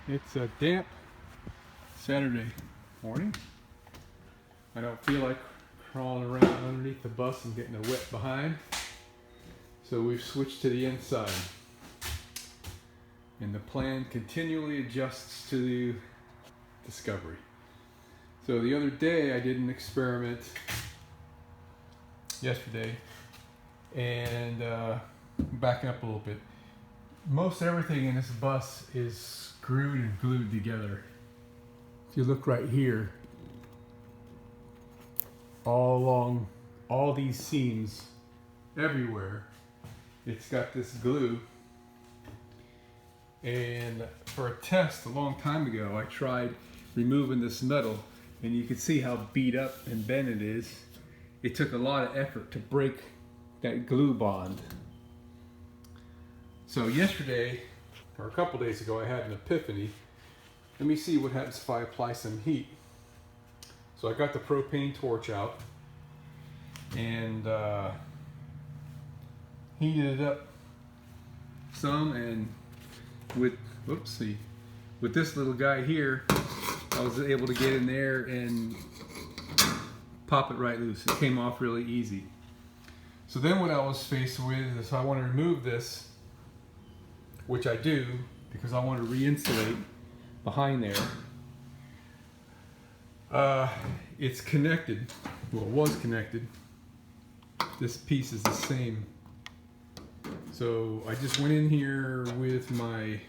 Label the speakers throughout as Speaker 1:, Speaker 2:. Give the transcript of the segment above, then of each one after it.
Speaker 1: It's a damp Saturday morning. I don't feel like crawling around underneath the bus and getting a wet behind. So we've switched to the inside. And the plan continually adjusts to the discovery. So the other day I did an experiment yesterday, and backing up a little bit. Most everything in this bus is screwed and glued together. If you look right here, all along all these seams, everywhere, it's got this glue. And for a test a long time ago, I tried removing this metal, and you can see how beat up and bent it is. It took a lot of effort to break that glue bond. So yesterday, or a couple days ago, I had an epiphany. Let me see what happens if I apply some heat. So I got the propane torch out and heated it up some, and with this little guy here, I was able to get in there and pop it right loose. It came off really easy. So then what I was faced with is I want to remove this, which I do because I want to re-insulate behind there. It's connected, well, it was connected. This piece is the same. So I just went in here with my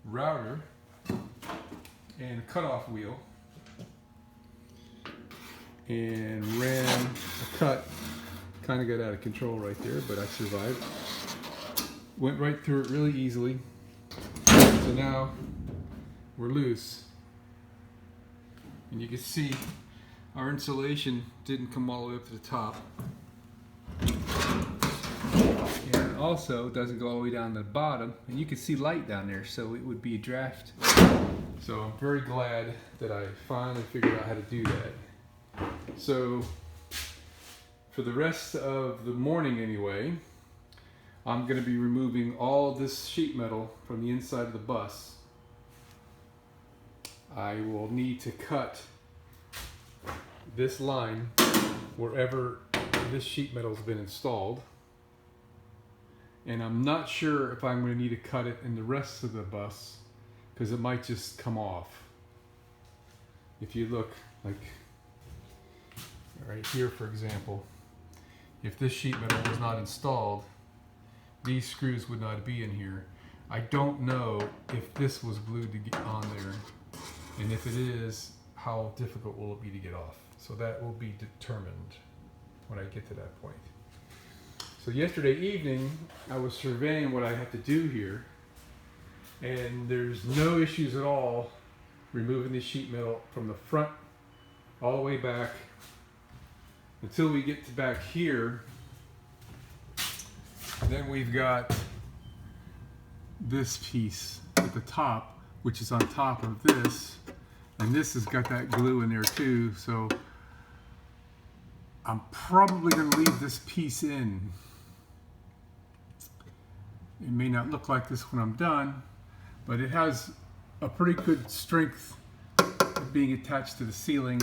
Speaker 1: router and cutoff wheel and ran a cut. Kind of got out of control right there, but I survived. Went right through it really easily. So now we're loose. And you can see our insulation didn't come all the way up to the top. And also it doesn't go all the way down to the bottom. And you can see light down there, so it would be a draft. So I'm very glad that I finally figured out how to do that. So for the rest of the morning anyway, I'm going to be removing all this sheet metal from the inside of the bus. I will need to cut this line wherever this sheet metal has been installed. And I'm not sure if I'm going to need to cut it in the rest of the bus, because it might just come off. If you look, like right here for example, if this sheet metal was not installed, these screws would not be in here. I don't know if this was glued to get on there, and if it is, how difficult will it be to get off? So that will be determined when I get to that point. So yesterday evening, I was surveying what I have to do here, and there's no issues at all removing the sheet metal from the front all the way back until we get to back here. And then we've got this piece at the top, which is on top of this, and this has got that glue in there too. So I'm probably going to leave this piece in. It may not look like this when I'm done, but it has a pretty good strength being attached to the ceiling.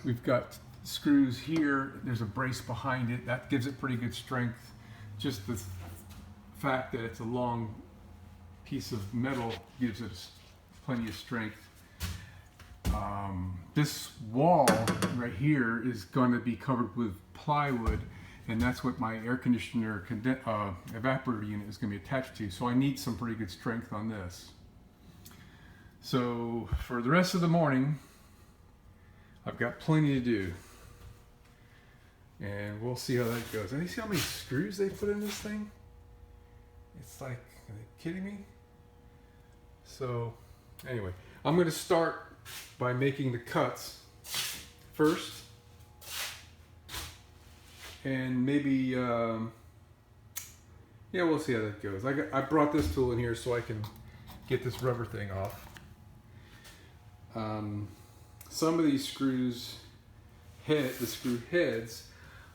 Speaker 1: We've got screws here, there's a brace behind it, that gives it pretty good strength. Just the fact that it's a long piece of metal gives it plenty of strength. This wall right here is going to be covered with plywood, and that's what my air conditioner evaporator unit is going to be attached to. So I need some pretty good strength on this. So for the rest of the morning, I've got plenty to do. And we'll see how that goes. And you see how many screws they put in this thing? It's like, are they kidding me? So anyway, I'm going to start by making the cuts first. And maybe, yeah, we'll see how that goes. I brought this tool in here so I can get this rubber thing off. Some of these screws, the screw heads,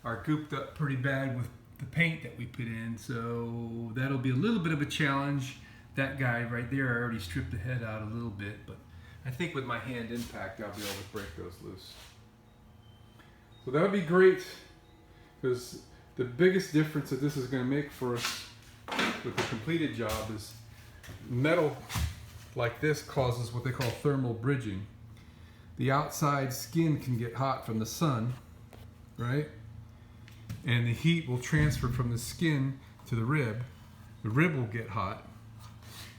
Speaker 1: are gooped up pretty bad with the paint that we put in, so that'll be a little bit of a challenge. that guy right there, I already stripped the head out a little bit, but I think with my hand impact, I'll be able to break those loose. So that would be great, because the biggest difference that this is going to make for us with the completed job is metal like this causes what they call thermal bridging. The outside skin can get hot from the sun, right? And the heat will transfer from the skin to the rib. The rib will get hot,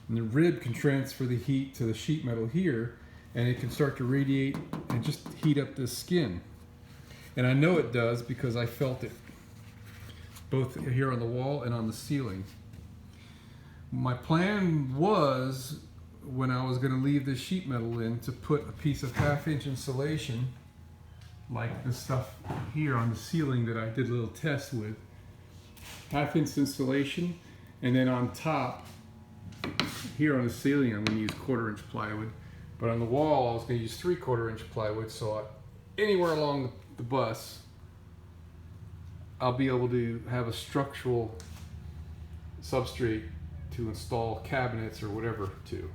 Speaker 1: and the rib can transfer the heat to the sheet metal here, and it can start to radiate and just heat up the skin. And I know it does because I felt it both here on the wall and on the ceiling. My plan was, when I was going to leave this sheet metal in, to put a piece of 1/2-inch insulation like this stuff here on the ceiling that I did a little test with. 1/2-inch insulation, and then on top here on the ceiling I'm going to use 1/4-inch plywood, but on the wall I was going to use 3/4-inch plywood, so anywhere along the bus I'll be able to have a structural substrate to install cabinets or whatever to.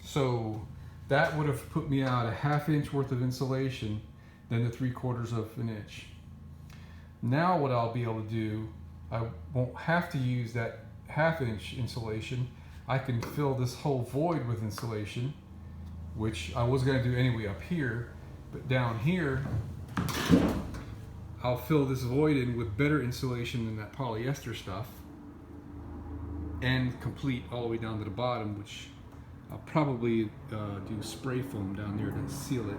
Speaker 1: So that would have put me out a 1/2 inch worth of insulation, then the 3/4 of an inch. Now what I'll be able to do, I won't have to use that 1/2 inch insulation. I can fill this whole void with insulation, which I was going to do anyway up here, but down here I'll fill this void in with better insulation than that polyester stuff, and complete all the way down to the bottom, which I'll probably do spray foam down there to seal it.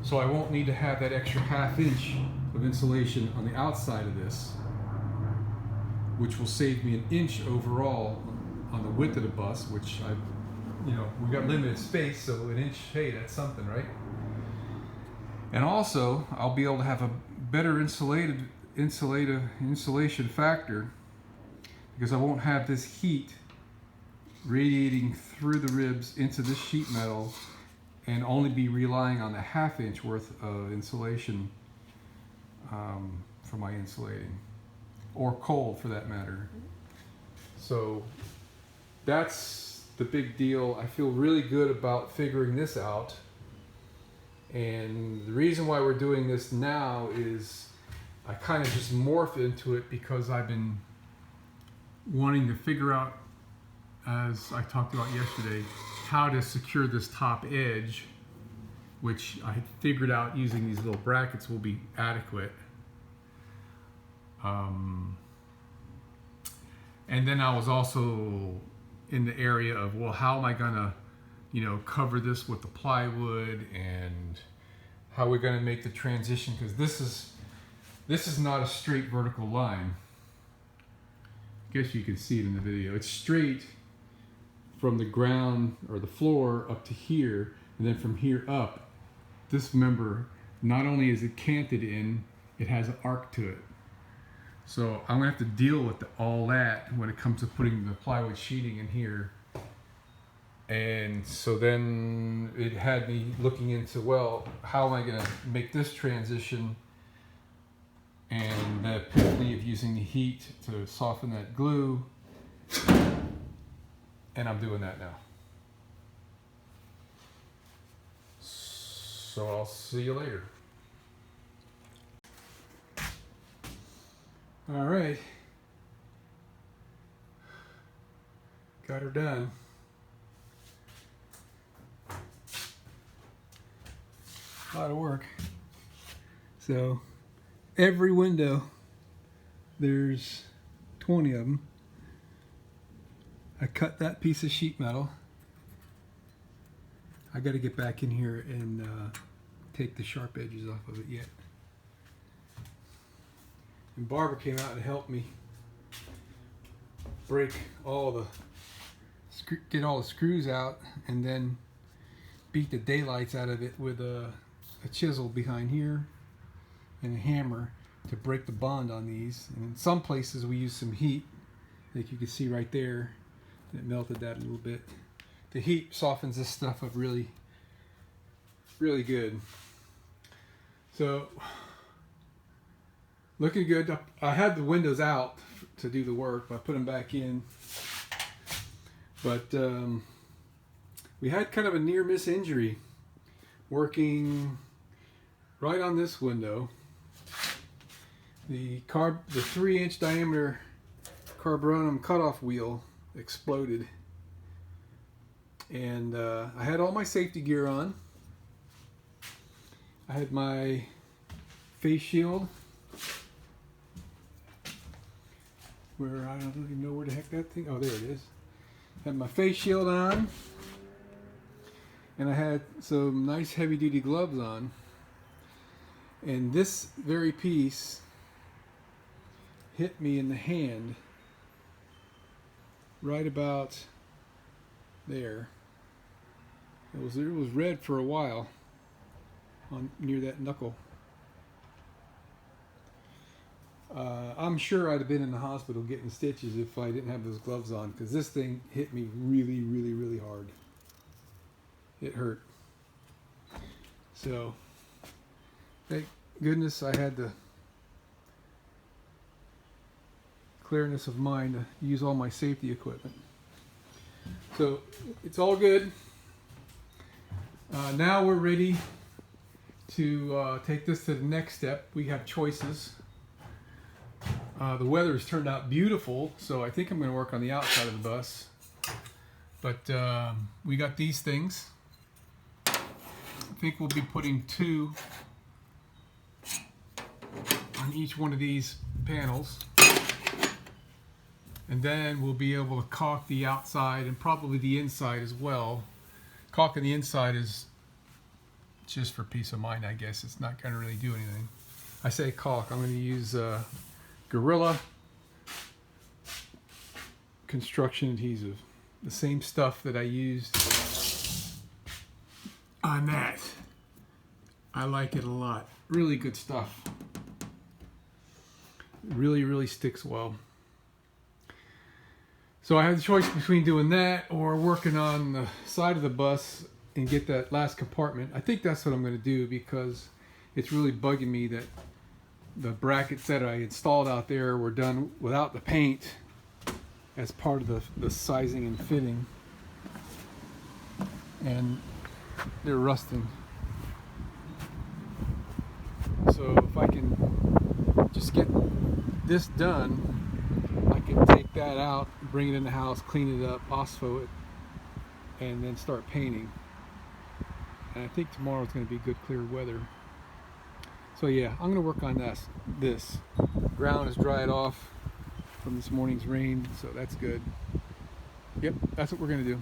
Speaker 1: So I won't need to have that extra 1/2 inch of insulation on the outside of this, which will save me 1 inch overall on the width of the bus, which we got limited space, so 1 inch, hey, that's something, right? And also I'll be able to have a better insulation factor, because I won't have this heat radiating through the ribs into this sheet metal and only be relying on the 1/2 inch worth of insulation for my insulating, or cold for that matter. So that's the big deal. I feel really good about figuring this out, and the reason why we're doing this now is I kind of just morphed into it because I've been wanting to figure out, as I talked about yesterday, how to secure this top edge, which I had figured out using these little brackets will be adequate. And then I was also in the area of, well, how am I gonna, cover this with the plywood, and how we're gonna make the transition, because this is not a straight vertical line. I guess you can see it in the video. It's straight from the ground or the floor up to here, and then from here up, this member, not only is it canted in, it has an arc to it. So I'm gonna have to deal with all that when it comes to putting the plywood sheeting in here. And so then it had me looking into, well, how am I gonna make this transition, and the epiphany of using the heat to soften that glue, and I'm doing that now. So I'll see you later. All right, got her done. A lot of work. So every window, there's 20 of them. I cut that piece of sheet metal. I got to get back in here and take the sharp edges off of it yet. And Barbara came out and helped me break get all the screws out, and then beat the daylights out of it with a chisel behind here and a hammer to break the bond on these. And in some places we use some heat, like you can see right there. It melted that a little bit. The heat softens this stuff up really, really good. So Looking good. I had the windows out to do the work, but I put them back in. But we had kind of a near miss injury working right on this window. The 3-inch diameter carborundum cutoff wheel exploded, and I had all my safety gear on. I had my face shield, where I don't even know where the heck that thing, oh there it is. Had my face shield on, and I had some nice heavy duty gloves on, and this very piece hit me in the hand right about there. It was red for a while on near that knuckle. I'm sure I'd have been in the hospital getting stitches if I didn't have those gloves on, because this thing hit me really, really, really hard. It hurt. So, thank goodness I had the clearness of mind to use all my safety equipment. So, it's all good. Now we're ready to take this to the next step. We have choices. The weather has turned out beautiful, so I think I'm going to work on the outside of the bus. But we got these things. I think we'll be putting 2 on each one of these panels. And then we'll be able to caulk the outside and probably the inside as well. Caulking the inside is just for peace of mind, I guess. It's not going to really do anything. I say caulk. I'm going to use Gorilla construction adhesive, the same stuff that I used on that. I like it a lot. Really good stuff. Really, really sticks well. So I had the choice between doing that or working on the side of the bus and get that last compartment. I think that's what I'm going to do, because it's really bugging me that the brackets that I installed out there were done without the paint as part of the sizing and fitting, and they're rusting. So if I can just get this done, I can take that out, bring it in the house, clean it up, OSPO it, and then start painting. And I think tomorrow is going to be good clear weather. So yeah, I'm going to work on this. Ground is dried off from this morning's rain, so that's good. Yep, that's what we're going to do.